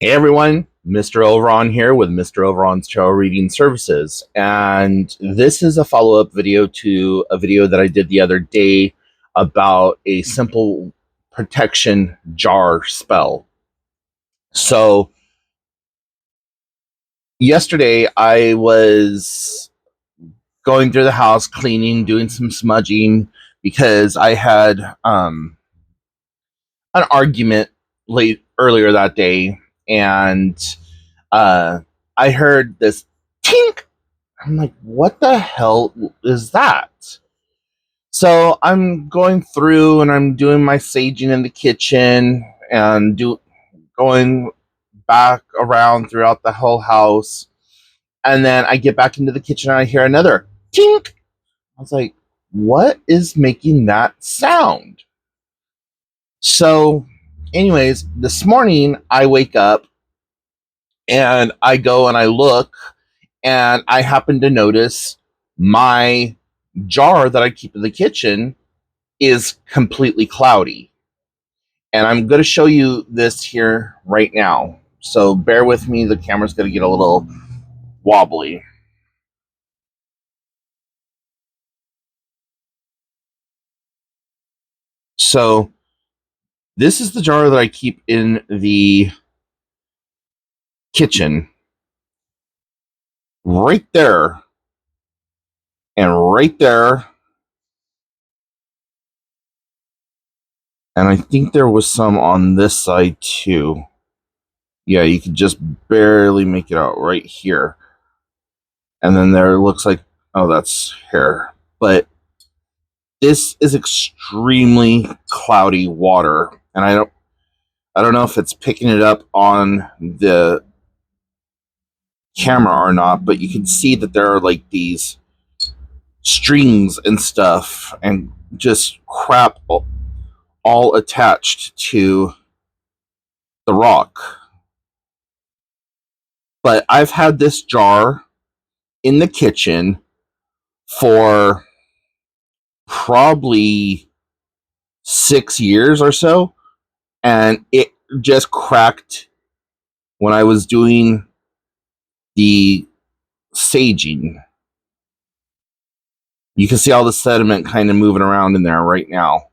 Hey everyone, Mr. Overon here with Mr. Overon's Tarot Reading Services. And this is a follow up video to a video that I did the other day about a simple protection jar spell. So, yesterday I was going through the house, cleaning, doing some smudging because I had an argument earlier that day, and uh, I heard this tink. I'm like, what the hell is that? So I'm going through and I'm doing my saging in the kitchen and going back around throughout the whole house. And then I get back into the kitchen and I hear another tink. I was like, what is making that sound? So, anyways, this morning I wake up and I go and I look and I happen to notice my jar that I keep in the kitchen is completely cloudy. And I'm going to show you this here right now. So bear with me, the camera's going to get a little wobbly. So this is the jar that I keep in the kitchen. Right there. And right there. And I think there was some on this side too. Yeah, you could just barely make it out right here. And then there looks like, oh, that's hair. But this is extremely cloudy water, and I don't know if it's picking it up on the camera or not, but you can see that there are like these strings and stuff and just crap all attached to the rock. But I've had this jar in the kitchen for probably 6 years or so, and it just cracked when I was doing the saging. You can see all the sediment kind of moving around in there right now.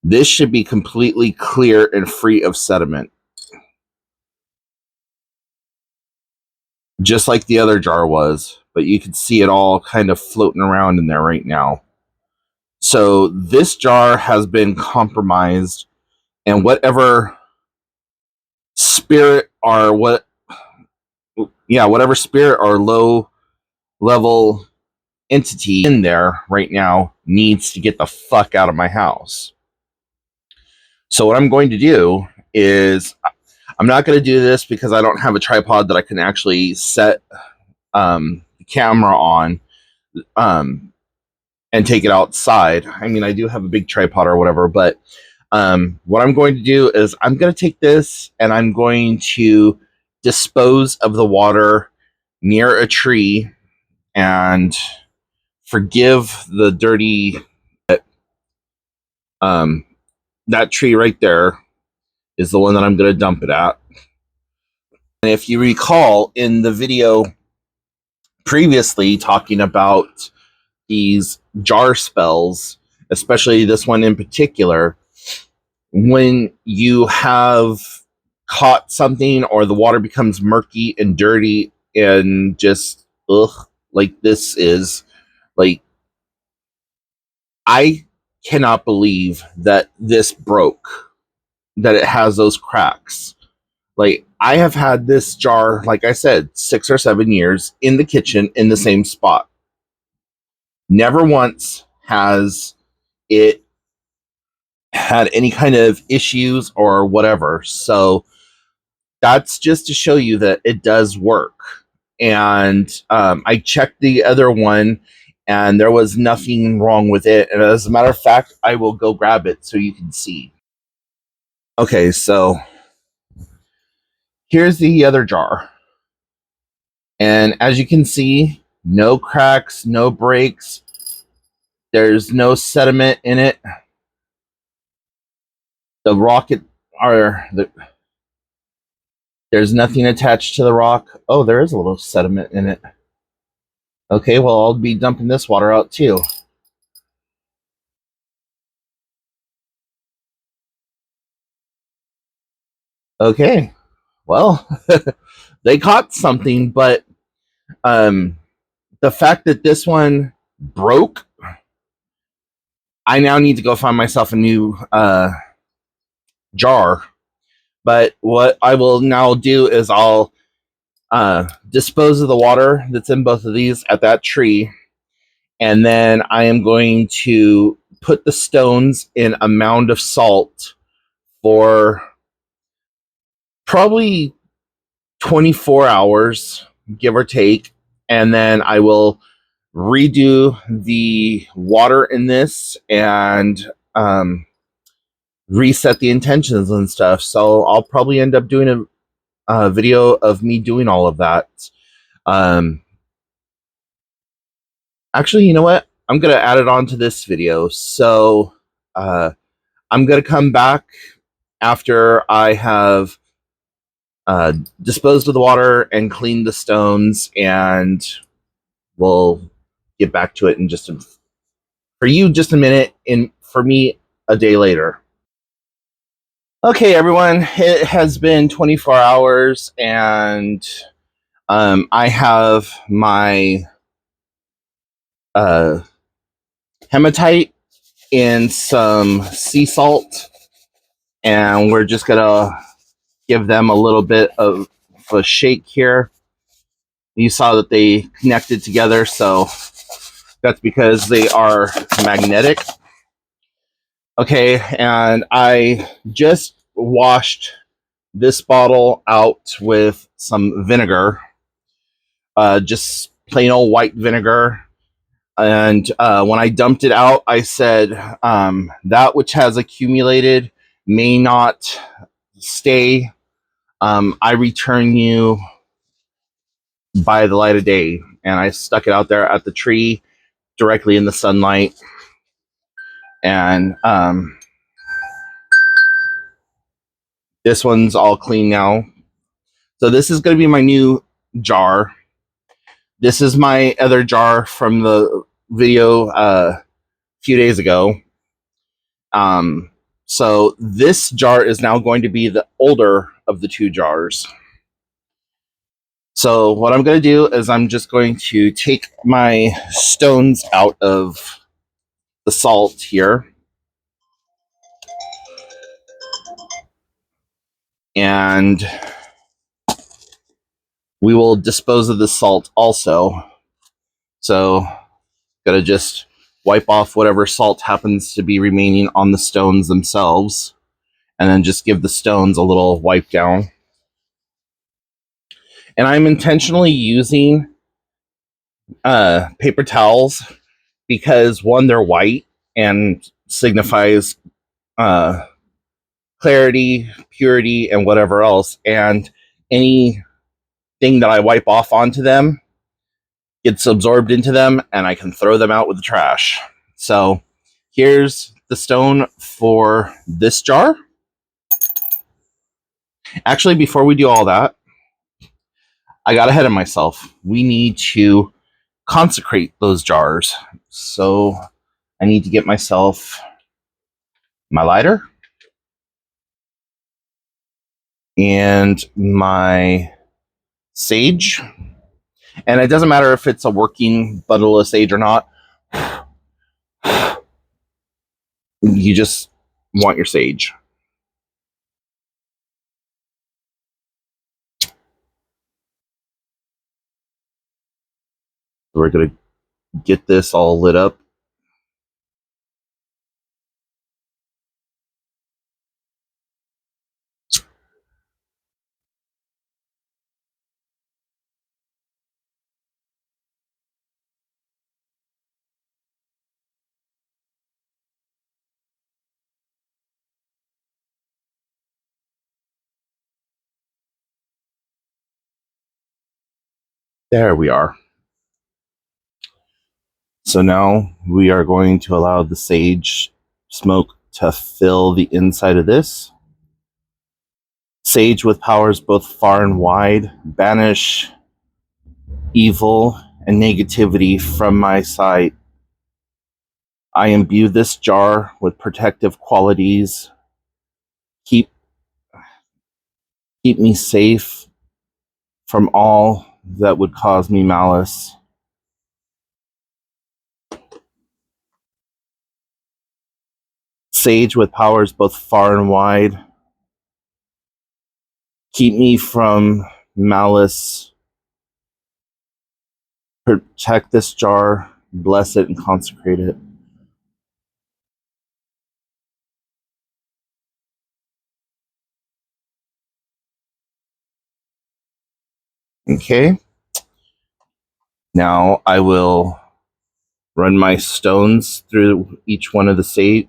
This should be completely clear and free of sediment, just like the other jar was, but you can see it all kind of floating around in there right now. So this jar has been compromised, and whatever spirit or whatever spirit or low level entity in there right now needs to get the fuck out of my house. So what I'm going to do is, I'm not going to do this because I don't have a tripod that I can actually set the camera on and take it outside. I mean, I do have a big tripod or whatever, but what I'm going to do is I'm going to take this and I'm going to dispose of the water near a tree and forgive the dirty. Um, that tree right there is the one that I'm going to dump it at. And if you recall in the video previously talking about these jar spells, especially this one in particular, when you have caught something or the water becomes murky and dirty and just like this is, like, I cannot believe that this broke, that it has those cracks. Like, I have had this jar, like I said, 6 or 7 years in the kitchen in the same spot. Never once has it had any kind of issues or whatever. So that's just to show you that it does work. And I checked the other one and there was nothing wrong with it. And as a matter of fact, I will go grab it so you can see. Okay, so here's the other jar. And as you can see, no cracks, no breaks. There's no sediment in it. The rocket, or There's nothing attached to the rock. Oh, there is a little sediment in it. Okay, well, I'll be dumping this water out too. Okay, well, they caught something, but um, the fact that this one broke, I now need to go find myself a new jar. But what I will now do is I'll dispose of the water that's in both of these at that tree, and then I am going to put the stones in a mound of salt for probably 24 hours, give or take, and then I will redo the water in this and reset the intentions and stuff. So I'll probably end up doing a video of me doing all of that. Um, Actually, you know what? I'm gonna add it on to this video. So I'm gonna come back after I have uh, disposed of the water and cleaned the stones, and we'll get back to it in for you just a minute, and for me a day later. Okay, everyone, it has been 24 hours, and I have my uh, hematite in some sea salt, and we're just gonna give them a little bit of a shake here. You saw that they connected together, so that's because they are magnetic. Okay, and I just washed this bottle out with some vinegar, just plain old white vinegar. And when I dumped it out, I said, that which has accumulated may not stay. I return you by the light of day. And I stuck it out there at the tree directly in the sunlight. And this one's all clean now. So this is going to be my new jar. This is my other jar from the video a few days ago. So this jar is now going to be the older of the two jars. So what I'm going to do is I'm just going to take my stones out of the salt here, and we will dispose of the salt also. So got to just wipe off whatever salt happens to be remaining on the stones themselves, and then just give the stones a little wipe down. And I'm intentionally using paper towels because, one, they're white and signifies uh, clarity, purity, and whatever else. And anything that I wipe off onto them gets absorbed into them, and I can throw them out with the trash. So here's the stone for this jar. Actually, before we do all that, I got ahead of myself. We need to consecrate those jars. So I need to get myself my lighter and my sage. And it doesn't matter if it's a working bundle of sage or not. You just want your sage. We're going to get this all lit up. There we are. So now we are going to allow the sage smoke to fill the inside of this. Sage with powers both far and wide, banish evil and negativity from my sight. I imbue this jar with protective qualities. Keep me safe from all that would cause me malice. Sage with powers both far and wide. Keep me from malice. Protect this jar, bless it, and consecrate it. Okay. Now I will run my stones through each one of the sage,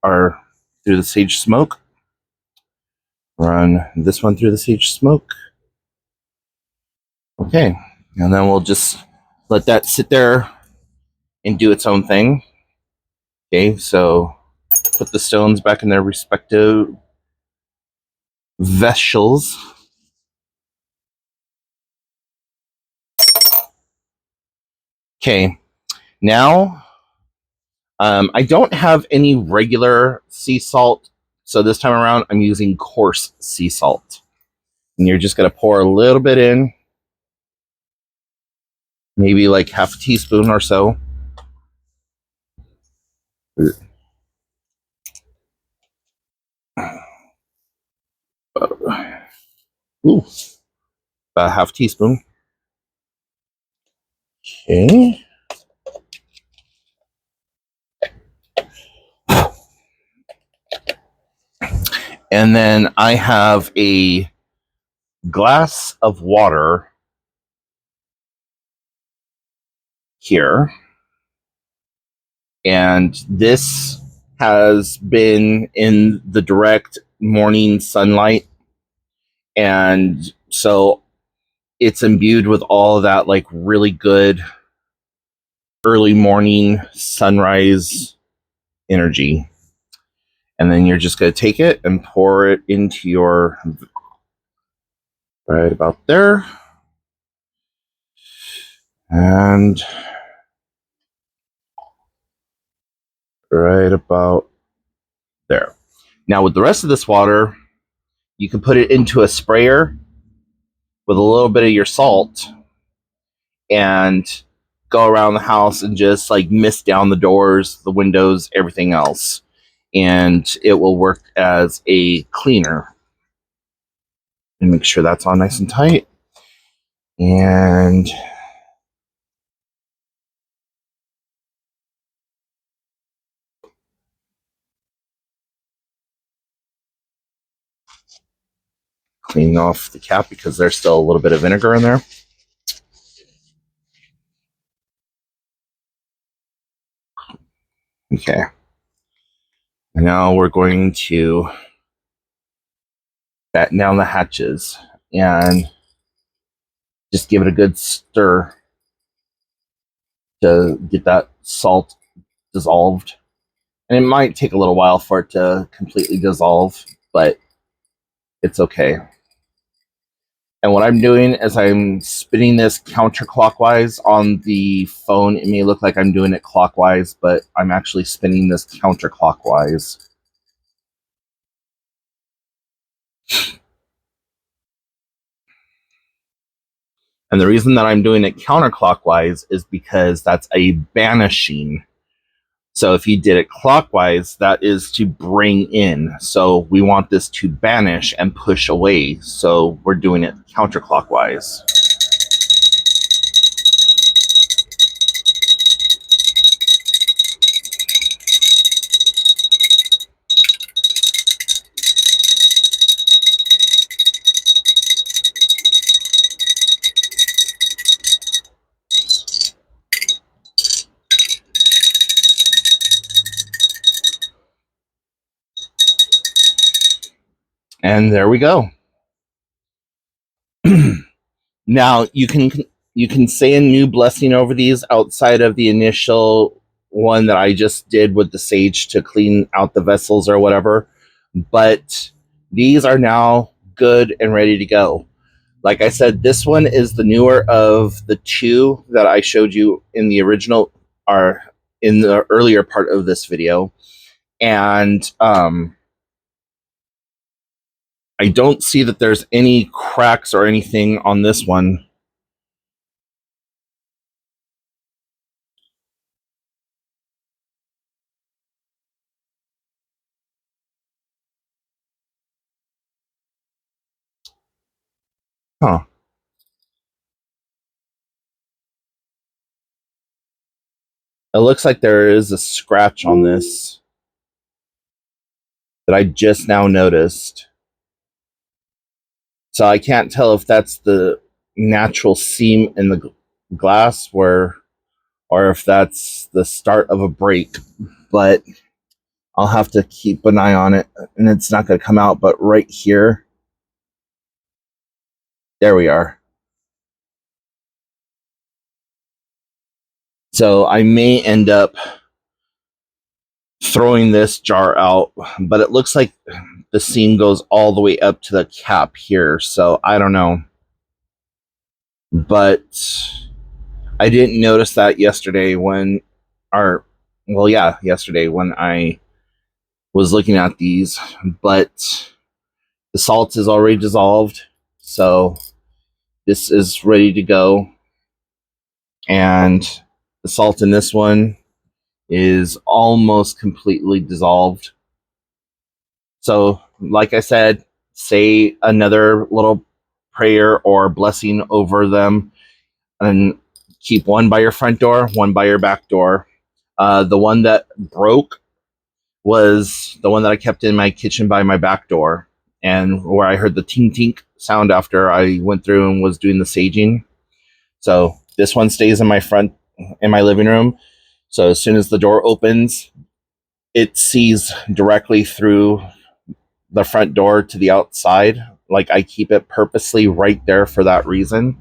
or through the sage smoke. Run this one through the sage smoke. Okay. And then we'll just let that sit there and do its own thing. Okay, so put the stones back in their respective vessels. Okay, now I don't have any regular sea salt, so this time around I'm using coarse sea salt. And you're just going to pour a little bit in, maybe like half a teaspoon or so. Ooh, about a half teaspoon. Okay. And then I have a glass of water here. And this has been in the direct morning sunlight. And so it's imbued with all of that like really good early morning sunrise energy. And then you're just going to take it and pour it into your right about there. And right about there. Now with the rest of this water, you can put it into a sprayer with a little bit of your salt and go around the house and just like mist down the doors, the windows, everything else. And it will work as a cleaner. And make sure that's on nice and tight. And clean off the cap because there's still a little bit of vinegar in there. Okay. And now we're going to batten down the hatches and just give it a good stir to get that salt dissolved. And it might take a little while for it to completely dissolve, but it's okay. And what I'm doing is I'm spinning this counterclockwise on the phone. It may look like I'm doing it clockwise, but I'm actually spinning this counterclockwise. And the reason that I'm doing it counterclockwise is because that's a banishing. So if you did it clockwise, that is to bring in. So we want this to banish and push away. So we're doing it counterclockwise. And there we go. Now you can say a new blessing over these outside of the initial one that I just did with the sage to clean out the vessels or whatever. But these are now good and ready to go. Like I said, this one is the newer of the two that I showed you in the original, or in the earlier part of this video. And I don't see that there's any cracks or anything on this one. Huh. It looks like there is a scratch on this that I just now noticed. So I can't tell if that's the natural seam in the glass or if that's the start of a break. But I'll have to keep an eye on it, and it's not going to come out. But right here, there we are. So I may end up throwing this jar out, but it looks like the seam goes all the way up to the cap here. So I don't know. But I didn't notice that yesterday when, yesterday when I was looking at these. But the salt is already dissolved, so this is ready to go. And the salt in this one is almost completely dissolved. So, like I said, say another little prayer or blessing over them, and keep one by your front door, one by your back door. The one that broke was the one that I kept in my kitchen by my back door, and where I heard the tink tink sound after I went through and was doing the saging. So this one stays in my living room. So as soon as the door opens, it sees directly through the front door to the outside. Like, I keep it purposely right there for that reason.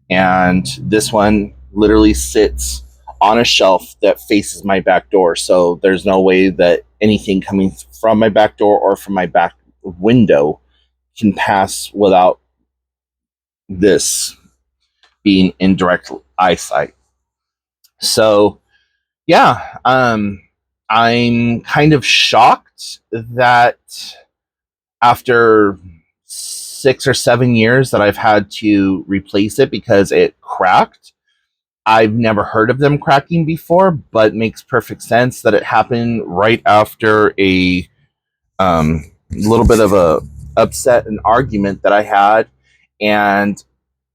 And this one literally sits on a shelf that faces my back door. So there's no way that anything coming from my back door or from my back window can pass without this being in direct eyesight. So, yeah, I'm kind of shocked that after 6 or 7 years that I've had to replace it because it cracked. I've never heard of them cracking before, but makes perfect sense that it happened right after a little bit of a upset and argument that I had, and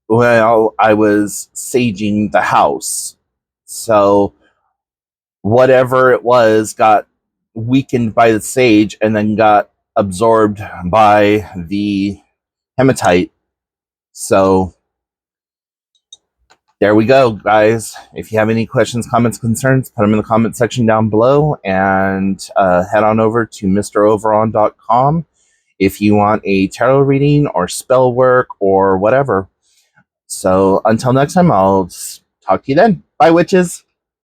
well, I was saging the house, so whatever it was got weakened by the sage and then got absorbed by the hematite. So there we go, guys. If you have any questions, comments, concerns, put them in the comment section down below, and head on over to MrOveron.com if you want a tarot reading or spell work or whatever. So until next time, I'll talk to you then. Bye, witches.